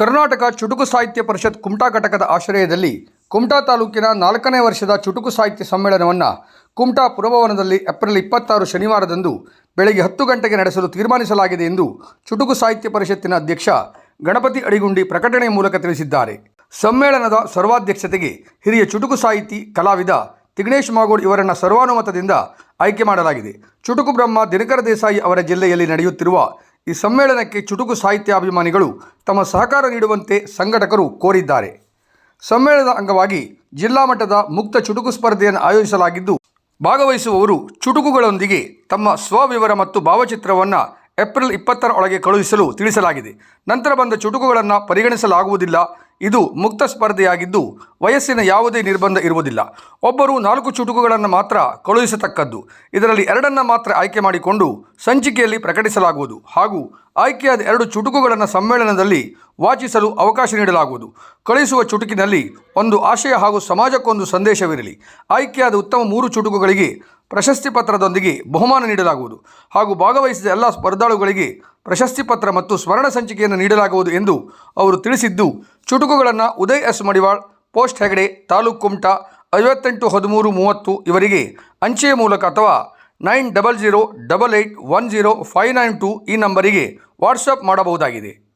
ಕರ್ನಾಟಕ ಚುಟುಕು ಸಾಹಿತ್ಯ ಪರಿಷತ್ ಕುಮಟಾ ಘಟಕದ ಆಶ್ರಯದಲ್ಲಿ ಕುಮಟಾ ತಾಲೂಕಿನ 4ನೇ ವರ್ಷದ ಚುಟುಕು ಸಾಹಿತ್ಯ ಸಮ್ಮೇಳನವನ್ನು ಕುಮಟಾ ಪುರಭವನದಲ್ಲಿ ಏಪ್ರಿಲ್ 26 ಶನಿವಾರದಂದು ಬೆಳಗ್ಗೆ 10 ಗಂಟೆಗೆ ನಡೆಸಲು ತೀರ್ಮಾನಿಸಲಾಗಿದೆ ಎಂದು ಚುಟುಕು ಸಾಹಿತ್ಯ ಪರಿಷತ್ತಿನ ಅಧ್ಯಕ್ಷ ಗಣಪತಿ ಅಡಿಗುಂಡಿ ಪ್ರಕಟಣೆಯ ಮೂಲಕ ತಿಳಿಸಿದ್ದಾರೆ. ಸಮ್ಮೇಳನದ ಸರ್ವಾಧ್ಯಕ್ಷತೆಗೆ ಹಿರಿಯ ಚುಟುಕು ಸಾಹಿತಿ ಕಲಾವಿದ ತಿಗ್ನೇಶ್ ಮಾಗೋಡ್ ಇವರನ್ನು ಸರ್ವಾನುಮತದಿಂದ ಆಯ್ಕೆ ಮಾಡಲಾಗಿದೆ. ಚುಟುಕು ಬ್ರಹ್ಮ ದಿನಕರ ದೇಸಾಯಿ ಅವರ ಜಿಲ್ಲೆಯಲ್ಲಿ ನಡೆಯುತ್ತಿರುವ ಈ ಸಮ್ಮೇಳನಕ್ಕೆ ಚುಟುಕು ಸಾಹಿತ್ಯಾಭಿಮಾನಿಗಳು ತಮ್ಮ ಸಹಕಾರ ನೀಡುವಂತೆ ಸಂಘಟಕರು ಕೋರಿದ್ದಾರೆ. ಸಮ್ಮೇಳನದ ಅಂಗವಾಗಿ ಜಿಲ್ಲಾ ಮಟ್ಟದ ಮುಕ್ತ ಚುಟುಕು ಸ್ಪರ್ಧೆಯನ್ನು ಆಯೋಜಿಸಲಾಗಿದ್ದು, ಭಾಗವಹಿಸುವವರು ಚುಟುಕುಗಳೊಂದಿಗೆ ತಮ್ಮ ಸ್ವವಿವರ ಮತ್ತು ಭಾವಚಿತ್ರವನ್ನು ಏಪ್ರಿಲ್ 20ರ ಒಳಗೆ ಕಳುಹಿಸಲು ತಿಳಿಸಲಾಗಿದೆ. ನಂತರ ಬಂದ ಚುಟುಕುಗಳನ್ನು ಪರಿಗಣಿಸಲಾಗುವುದಿಲ್ಲ. ಇದು ಮುಕ್ತ ಸ್ಪರ್ಧೆಯಾಗಿದ್ದು ವಯಸ್ಸಿನ ಯಾವುದೇ ನಿರ್ಬಂಧ ಇರುವುದಿಲ್ಲ. ಒಬ್ಬರು 4 ಚುಟುಕುಗಳನ್ನು ಮಾತ್ರ ಕಳುಹಿಸತಕ್ಕದ್ದು. ಇದರಲ್ಲಿ 2 ಮಾತ್ರ ಆಯ್ಕೆ ಮಾಡಿಕೊಂಡು ಸಂಚಿಕೆಯಲ್ಲಿ ಪ್ರಕಟಿಸಲಾಗುವುದು ಹಾಗೂ ಆಯ್ಕೆಯಾದ 2 ಚುಟುಕುಗಳನ್ನು ಸಮ್ಮೇಳನದಲ್ಲಿ ವಾಚಿಸಲು ಅವಕಾಶ ನೀಡಲಾಗುವುದು. ಕಳುಹಿಸುವ ಚುಟುಕಿನಲ್ಲಿ ಒಂದು ಆಶಯ ಹಾಗೂ ಸಮಾಜಕ್ಕೊಂದು ಸಂದೇಶವಿರಲಿ. ಆಯ್ಕೆಯಾದ ಉತ್ತಮ 3 ಚುಟುಕುಗಳಿಗೆ ಪ್ರಶಸ್ತಿ ಪತ್ರದೊಂದಿಗೆ ಬಹುಮಾನ ನೀಡಲಾಗುವುದು ಹಾಗೂ ಭಾಗವಹಿಸಿದ ಎಲ್ಲ ಸ್ಪರ್ಧಾಳುಗಳಿಗೆ ಪ್ರಶಸ್ತಿ ಪತ್ರ ಮತ್ತು ಸ್ವರ್ಣ ಸಂಚಿಕೆಯನ್ನು ನೀಡಲಾಗುವುದು ಎಂದು ಅವರು ತಿಳಿಸಿದ್ದು, ಚುಟುಕುಗಳನ್ನು ಉದಯ್ ಎಸ್ ಮಡಿವಾಳ್, ಪೋಸ್ಟ್ ಹೆಗಡೆ, ತಾಲೂಕು ಕುಮಟಾ 581330 ಇವರಿಗೆ ಅಂಚೆಯ ಮೂಲಕ ಅಥವಾ 9008810592 ಈ ನಂಬರಿಗೆ ವಾಟ್ಸಪ್ ಮಾಡಬಹುದಾಗಿದೆ.